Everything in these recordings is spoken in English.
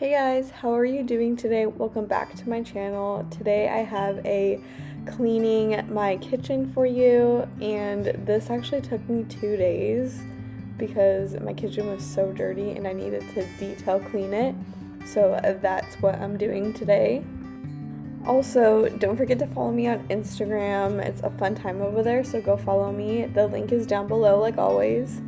Hey guys, how are you doing today? Welcome back to my channel. Today I have a cleaning my kitchen for you, and this actually took me 2 days because my kitchen was so dirty and I needed to detail clean it. So that's what I'm doing today. Also, don't forget to follow me on Instagram. It's a fun time over there, so go follow me. The link is down below like always.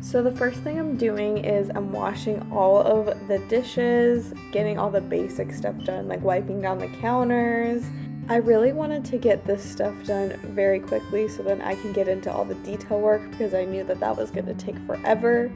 So the first thing I'm doing is I'm washing all of the dishes, getting all the basic stuff done, like wiping down the counters. I really wanted to get this stuff done very quickly so then I can get into all the detail work because I knew that that was going to take forever.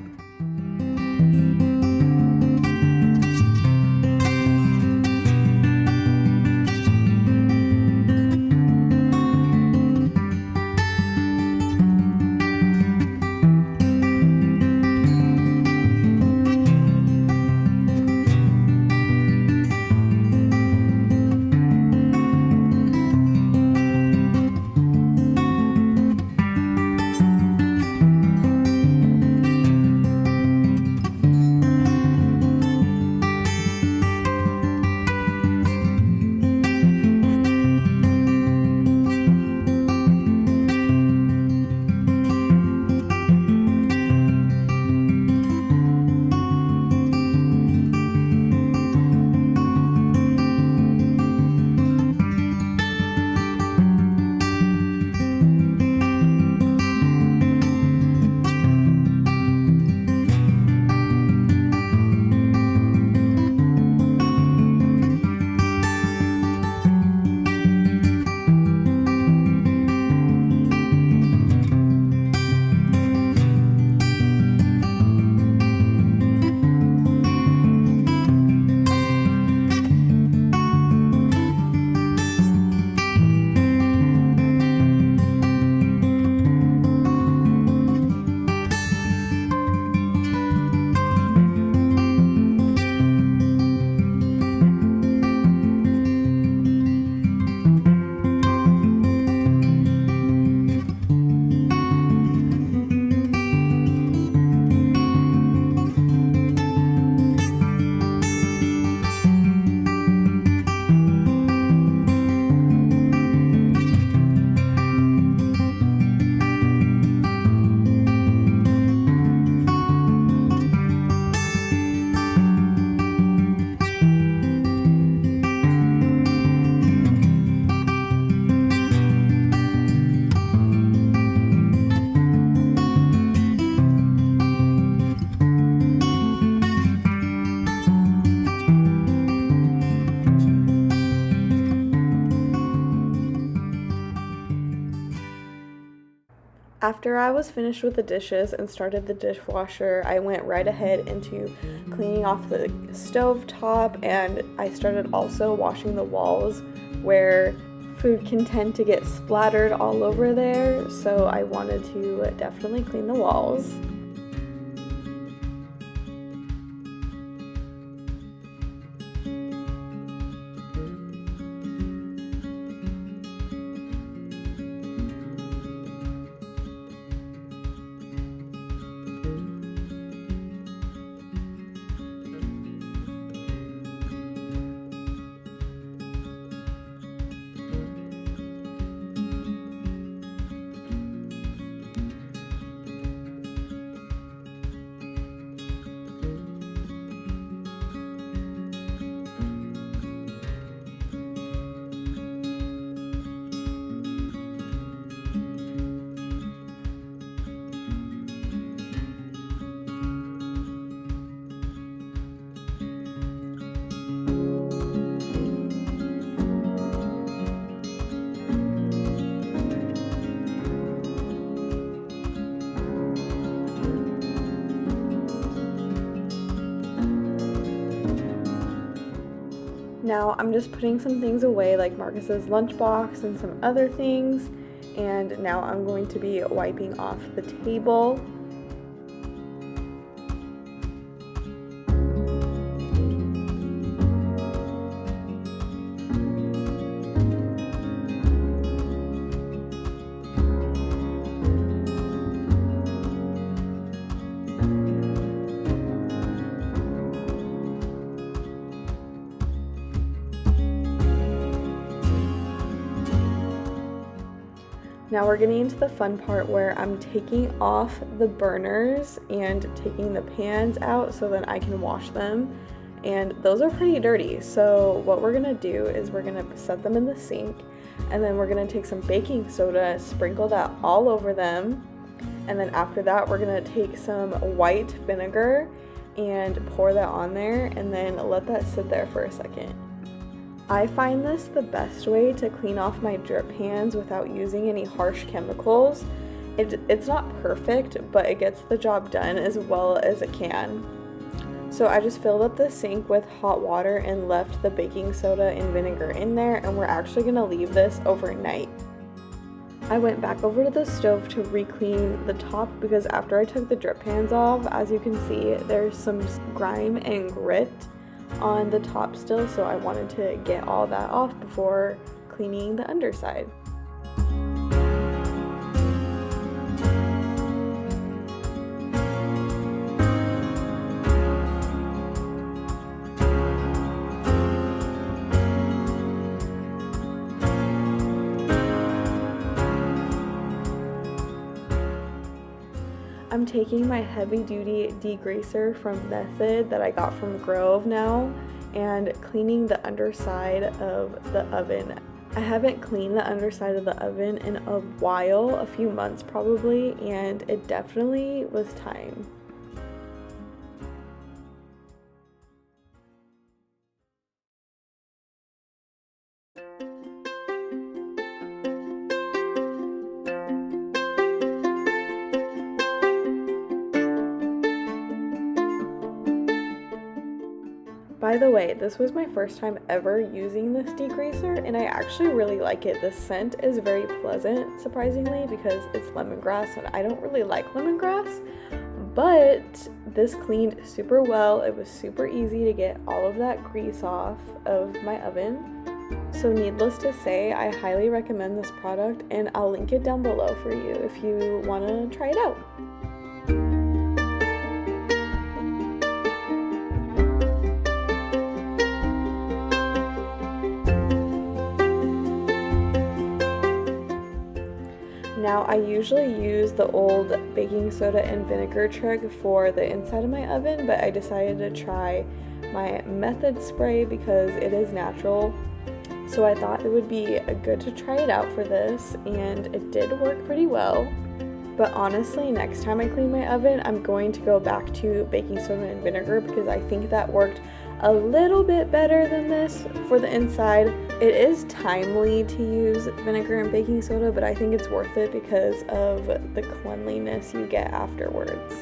After I was finished with the dishes and started the dishwasher, I went right ahead into cleaning off the stove top, and I started also washing the walls where food can tend to get splattered all over there, so I wanted to definitely clean the walls. Now I'm just putting some things away, like Marcus's lunchbox and some other things, and now I'm going to be wiping off the table. Now we're getting into the fun part where I'm taking off the burners and taking the pans out so that I can wash them. And those are pretty dirty. So what we're gonna do is we're gonna set them in the sink, and then we're gonna take some baking soda, sprinkle that all over them. And then after that, we're gonna take some white vinegar and pour that on there, and then let that sit there for a second. I find this the best way to clean off my drip pans without using any harsh chemicals. It's not perfect, but it gets the job done as well as it can. So I just filled up the sink with hot water and left the baking soda and vinegar in there, and we're actually gonna leave this overnight. I went back over to the stove to re-clean the top because after I took the drip pans off, as you can see, there's some grime and grit on the top still, so I wanted to get all that off before cleaning the underside. I'm taking my heavy-duty degreaser from Method that I got from Grove now and cleaning the underside of the oven. I haven't cleaned the underside of the oven in a while, a few months probably, and it definitely was time. By the way, this was my first time ever using this degreaser, and I actually really like it. The scent is very pleasant, surprisingly, because it's lemongrass, and I don't really like lemongrass, but this cleaned super well. It was super easy to get all of that grease off of my oven. So needless to say, I highly recommend this product, and I'll link it down below for you if you want to try it out. Now, I usually use the old baking soda and vinegar trick for the inside of my oven, but I decided to try my Method spray because it is natural. So I thought it would be good to try it out for this, and it did work pretty well. But honestly, next time I clean my oven, I'm going to go back to baking soda and vinegar because I think that worked a little bit better than this for the inside. It is timely to use vinegar and baking soda, but I think it's worth it because of the cleanliness you get afterwards.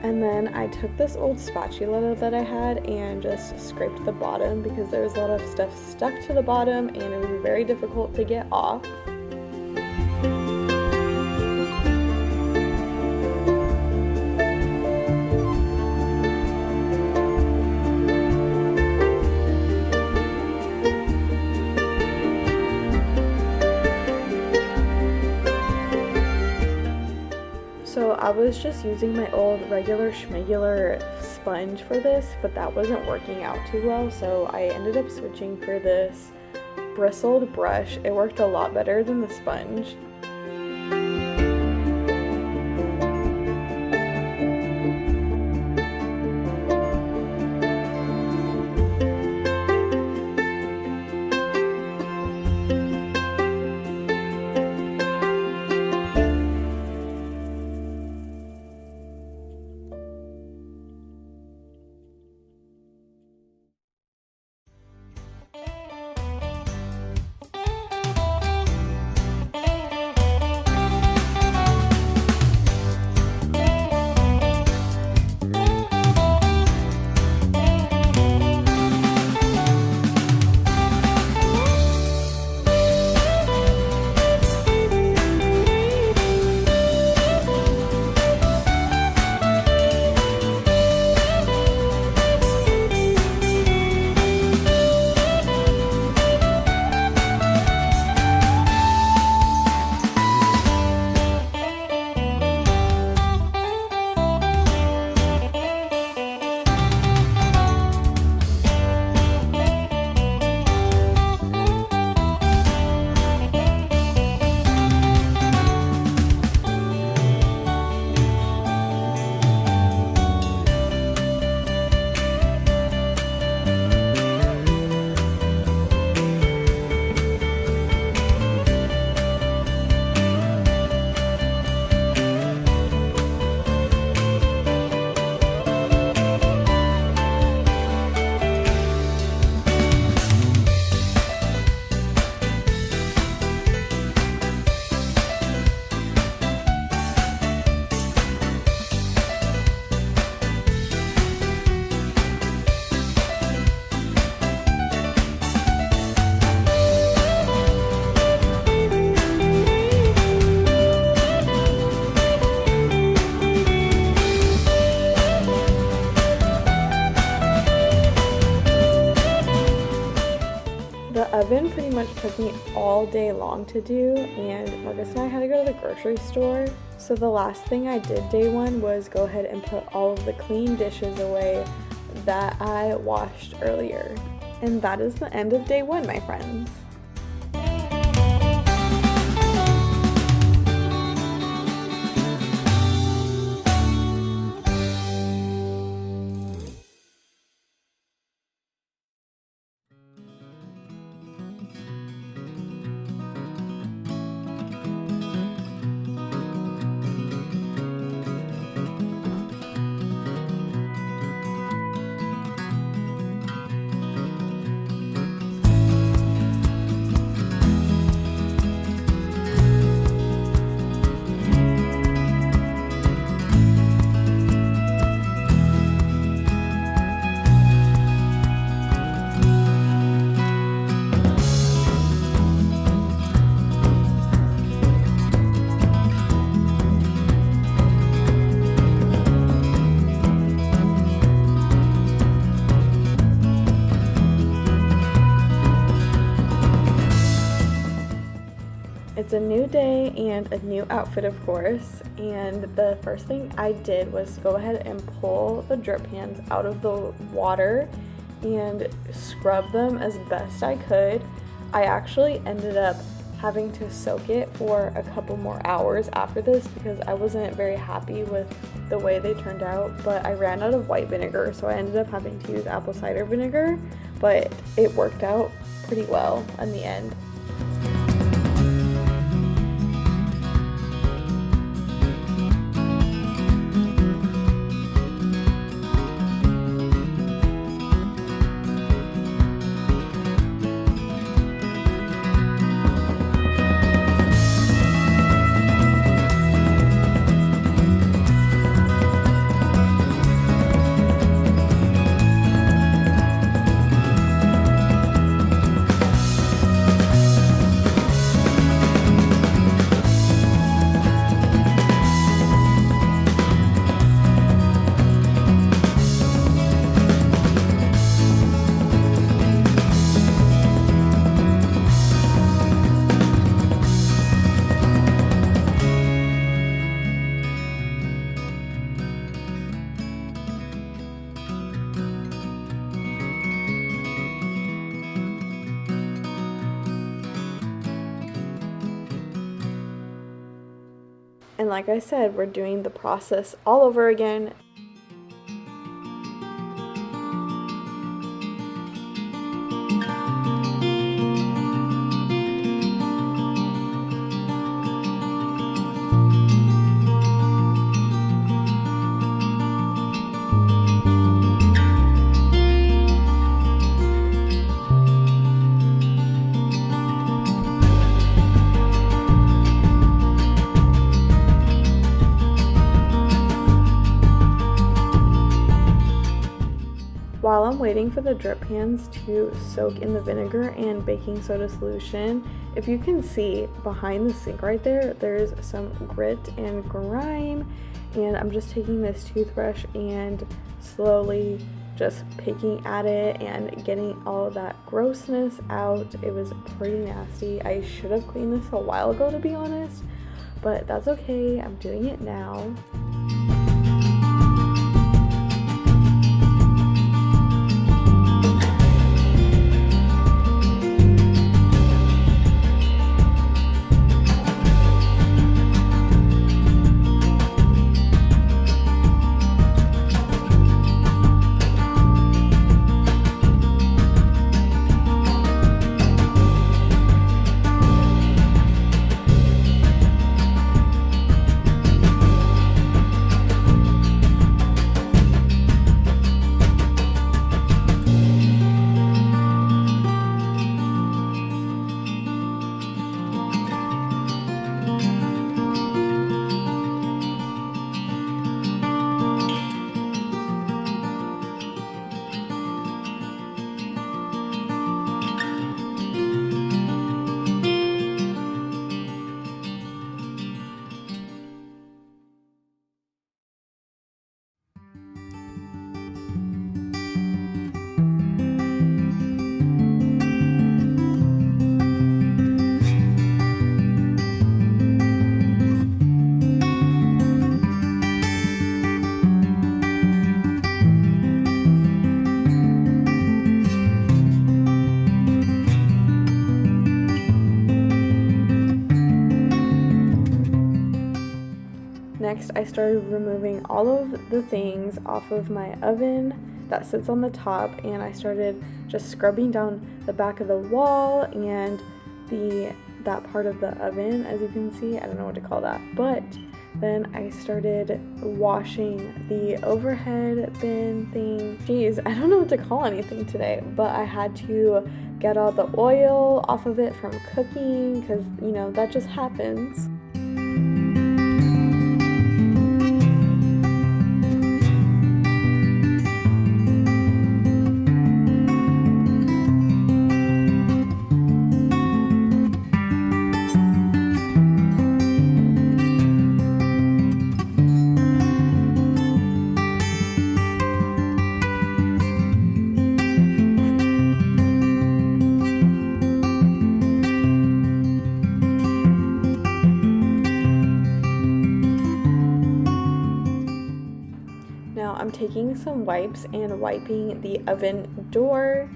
And then I took this old spatula that I had and just scraped the bottom because there was a lot of stuff stuck to the bottom and it was very difficult to get off. So I was just using my old regular schmegular sponge for this, but that wasn't working out too well, so I ended up switching for this bristled brush. It worked a lot better than the sponge. long to do, and Marcus and I had to go to the grocery store. So the last thing I did day one was go ahead and put all of the clean dishes away that I washed earlier. And that is the end of day one, my friends. It's a new day and a new outfit, of course, and the first thing I did was go ahead and pull the drip pans out of the water and scrub them as best I could. I actually ended up having to soak it for a couple more hours after this because I wasn't very happy with the way they turned out, but I ran out of white vinegar, so I ended up having to use apple cider vinegar, but it worked out pretty well in the end. And like I said, we're doing the process all over again. While I'm waiting for the drip pans to soak in the vinegar and baking soda solution, if you can see behind the sink right there, there's some grit and grime, and I'm just taking this toothbrush and slowly just picking at it and getting all of that grossness out. It was pretty nasty. I should have cleaned this a while ago, to be honest, but that's okay. I'm doing it now. Next, I started removing all of the things off of my oven that sits on the top, and I started just scrubbing down the back of the wall and that part of the oven, as you can see. I don't know what to call that, but then I started washing the overhead bin thing. Geez, I don't know what to call anything today, but I had to get all the oil off of it from cooking because, you know, that just happens. Now I'm taking some wipes and wiping the oven door.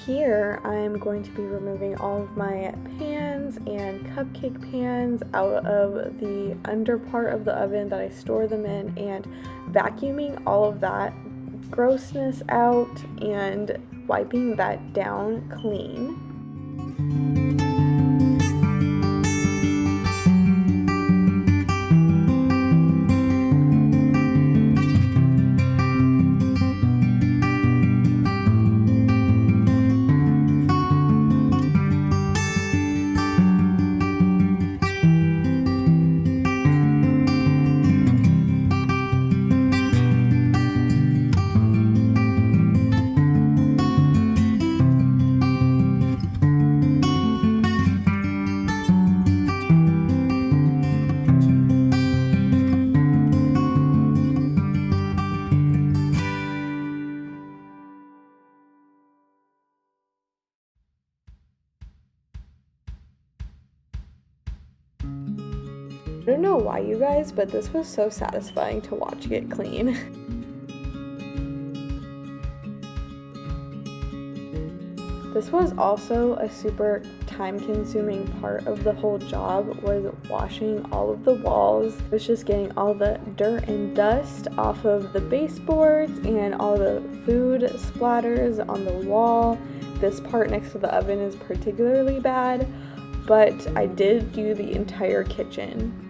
Here I'm going to be removing all of my pans and cupcake pans out of the under part of the oven that I store them in, and vacuuming all of that grossness out and wiping that down clean. I don't know why, you guys, but this was so satisfying to watch get clean. This was also a super time-consuming part of the whole job, was washing all of the walls. It was just getting all the dirt and dust off of the baseboards and all the food splatters on the wall. This part next to the oven is particularly bad, but I did do the entire kitchen.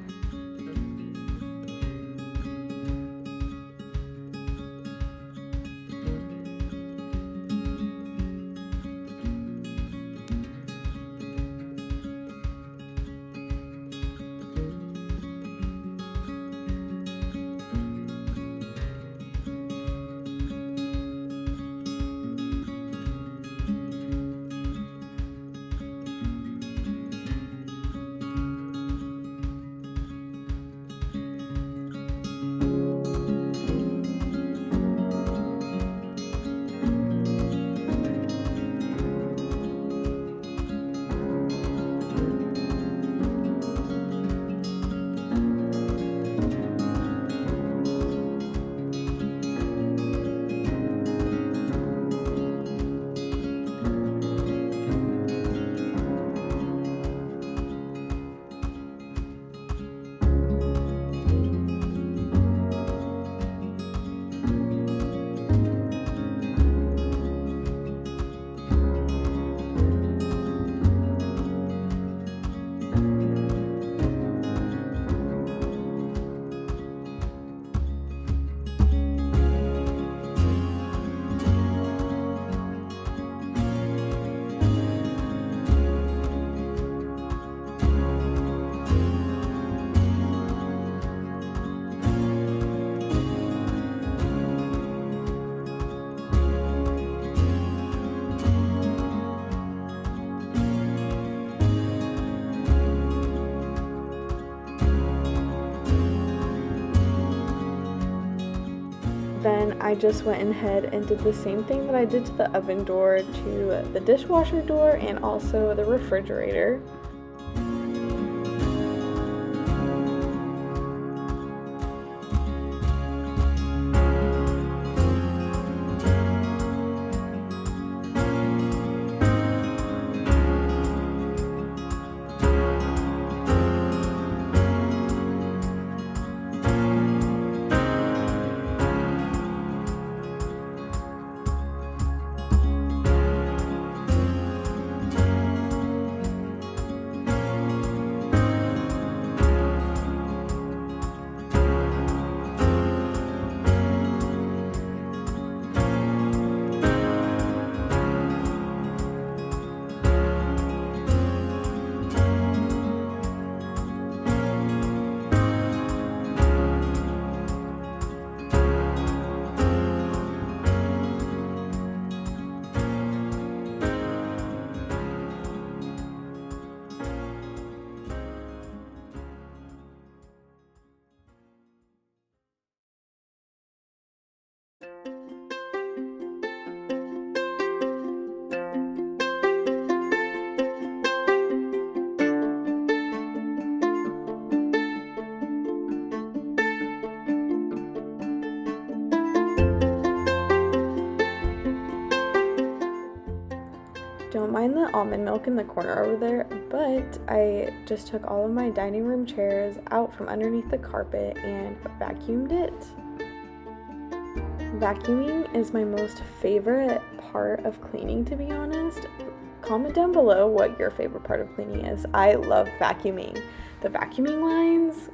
I just went ahead and did the same thing that I did to the oven door to the dishwasher door and also the refrigerator. Don't mind the almond milk in the corner over there, but I just took all of my dining room chairs out from underneath the carpet and vacuumed it. Vacuuming is my most favorite part of cleaning, to be honest. Comment down below what your favorite part of cleaning is. I love vacuuming. The vacuuming lines,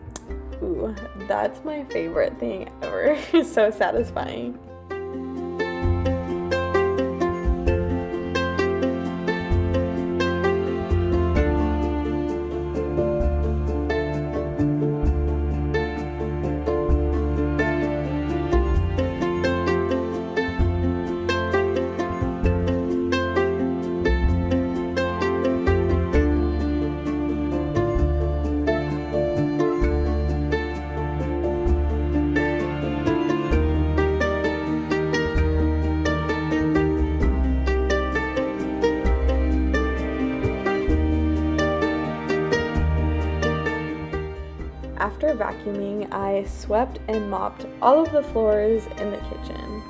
ooh, that's my favorite thing ever. It's so satisfying. After vacuuming, I swept and mopped all of the floors in the kitchen.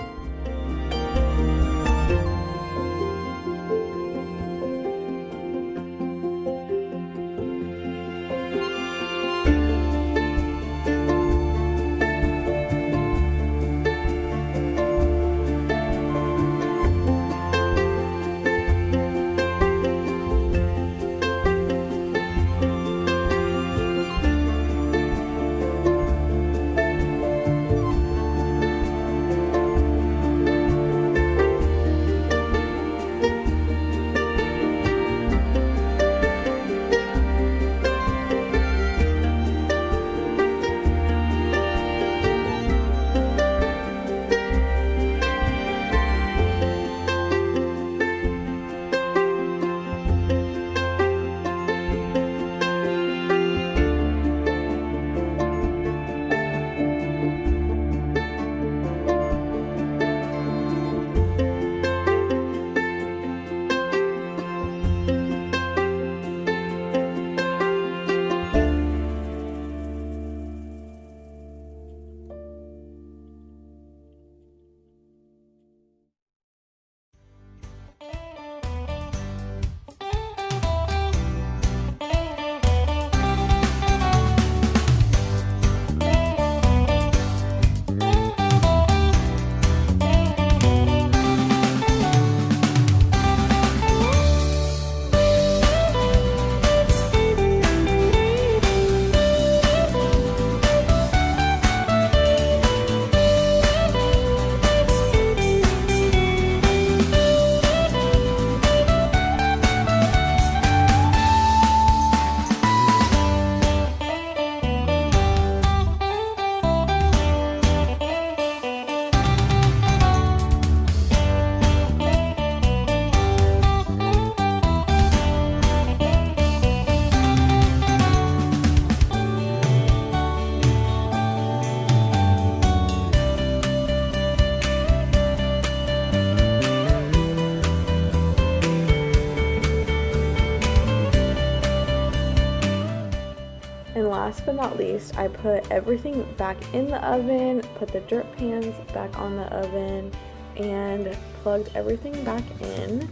last but not least, I put everything back in the oven, put the drip pans back on the oven, and plugged everything back in.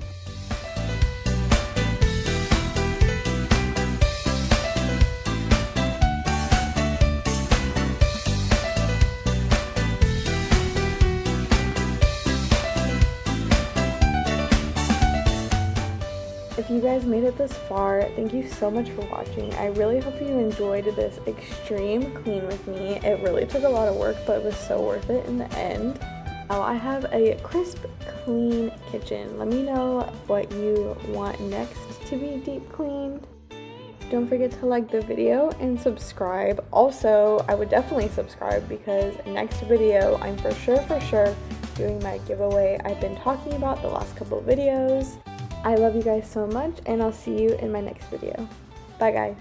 If you guys made it this far, thank you so much for watching. I really hope you enjoyed this extreme clean with me. It really took a lot of work, but it was so worth it in the end. Now I have a crisp, clean kitchen. Let me know what you want next to be deep cleaned. Don't forget to like the video and subscribe. Also, I would definitely subscribe because next video, I'm for sure doing my giveaway I've been talking about the last couple of videos. I love you guys so much, and I'll see you in my next video. Bye, guys.